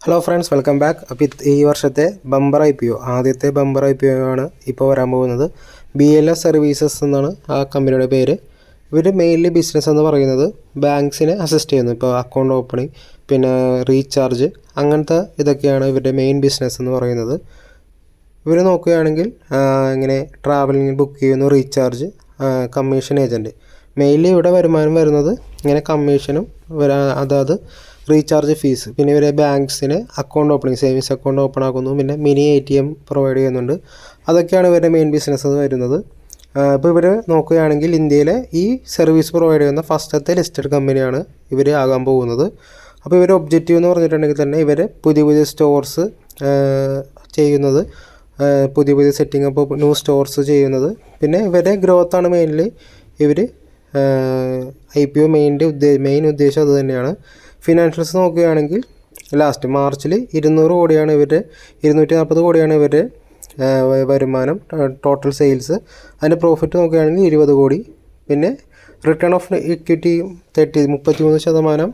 Hello friends, welcome back. അപ്പോൾ ഈ വർഷത്തെ ബമ്പർ IPO, ആദ്യത്തെ ബമ്പർ IPO ആണ് ഇപ്പോൾ വരാൻ പോകുന്നത്. BLS സർവീസസ് എന്നാണ് ആ കമ്പനിയുടെ പേര്. ഇവർ മെയിൻലി ബിസിനസ് എന്ന് പറയുന്നത് ബാങ്ക്സിനെ അസിസ്റ്റ് ചെയ്യുന്നു. ഇപ്പോൾ അക്കൗണ്ട് ഓപ്പണിംഗ്, പിന്നെ റീചാർജ്, അങ്ങനത്തെ ഇതൊക്കെയാണ് ഇവരുടെ മെയിൻ ബിസിനസ് എന്ന് പറയുന്നത്. ഇവർ നോക്കുകയാണെങ്കിൽ ഇങ്ങനെ ട്രാവലിംഗ് ബുക്ക് ചെയ്യുന്നു, റീചാർജ്, കമ്മീഷൻ ഏജൻറ്റ്. മെയിൻലി ഇവിടെ വരുമാനം വരുന്നത് ഇങ്ങനെ കമ്മീഷനും അതായത് റീചാർജ് ഫീസ്. പിന്നെ ഇവരെ ബാങ്ക്സിന് account opening, savings account open ആക്കുന്നു, പിന്നെ മിനി ATM പ്രൊവൈഡ് ചെയ്യുന്നുണ്ട്. അതൊക്കെയാണ് ഇവരുടെ മെയിൻ ബിസിനസ് വരുന്നത്. ഇപ്പോൾ ഇവർ നോക്കുകയാണെങ്കിൽ ഇന്ത്യയിലെ ഈ സർവീസ് പ്രൊവൈഡ് ചെയ്യുന്ന ഫസ്റ്റത്തെ ലിസ്റ്റഡ് കമ്പനിയാണ് ഇവർ ആകാൻ പോകുന്നത്. അപ്പോൾ ഇവരുടെ ഒബ്ജക്റ്റീവ് എന്ന് പറഞ്ഞിട്ടുണ്ടെങ്കിൽ തന്നെ ഇവർ പുതിയ പുതിയ സ്റ്റോർസ് ചെയ്യുന്നത്, പുതിയ സെറ്റിംഗ് അപ്പ് ന്യൂ സ്റ്റോർസ് ചെയ്യുന്നത്, പിന്നെ ഇവരുടെ ഗ്രോത്താണ് മെയിൻലി ഇവർ IPO മെയിൻ ഉദ്ദേശം അത് തന്നെയാണ്. ഫിനാൻഷ്യൽസ് നോക്കുകയാണെങ്കിൽ ലാസ്റ്റ് മാർച്ചിൽ 240 കോടിയാണ് ഇവരുടെ, 240 കോടിയാണ് ഇവരുടെ വരുമാനം, ടോട്ടൽ സെയിൽസ്. അതിൻ്റെ പ്രോഫിറ്റ് നോക്കുകയാണെങ്കിൽ 20 കോടി. പിന്നെ return of equity 33%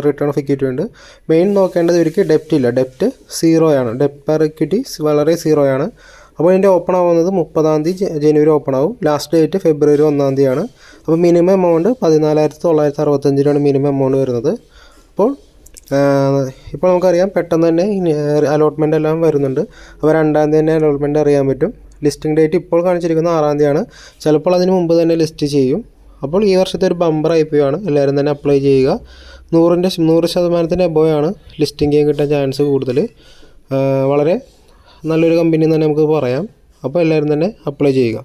return of equity ഉണ്ട്. മെയിൻ നോക്കേണ്ടത് ഇവർക്ക് ഡെപ്റ്റ് ഇല്ല, ഡെപ്റ്റ് 0 ആണ്, ഡെപ്റ്റ് പെർ ഇക്വിറ്റി വളരെ 0 ആണ്. അപ്പോൾ ഇതിൻ്റെ ഓപ്പൺ ആവുന്നത് 30 ജനുവരി ഓപ്പൺ ആവും. ലാസ്റ്റ് ഡേറ്റ് ഫെബ്രുവരി 1 ആണ്. അപ്പോൾ മിനിമം എമൗണ്ട് 14,965 മിനിമം എമൗണ്ട് വരുന്നത്. ഇപ്പോൾ നമുക്കറിയാം പെട്ടെന്ന് തന്നെ അലോട്ട്മെൻ്റ് എല്ലാം വരുന്നുണ്ട്. അപ്പോൾ 2 തന്നെ അലോട്ട്മെൻ്റ് അറിയാൻ പറ്റും. ലിസ്റ്റിംഗ് ഡേറ്റ് ഇപ്പോൾ കാണിച്ചിരിക്കുന്നത് 6 ആണ്. ചിലപ്പോൾ അതിന് മുമ്പ് തന്നെ ലിസ്റ്റ് ചെയ്യും. അപ്പോൾ ഈ വർഷത്തെ ഒരു ബമ്പർ IPO ആണ്. എല്ലാവരും തന്നെ അപ്ലൈ ചെയ്യുക. 100% എബോയാണ് ലിസ്റ്റിംഗ് ചെയ്യാൻ കിട്ടാൻ ചാൻസ് കൂടുതൽ. വളരെ നല്ലൊരു കമ്പനി എന്ന് തന്നെ നമുക്ക് പറയാം. അപ്പോൾ എല്ലാവരും തന്നെ അപ്ലൈ ചെയ്യുക.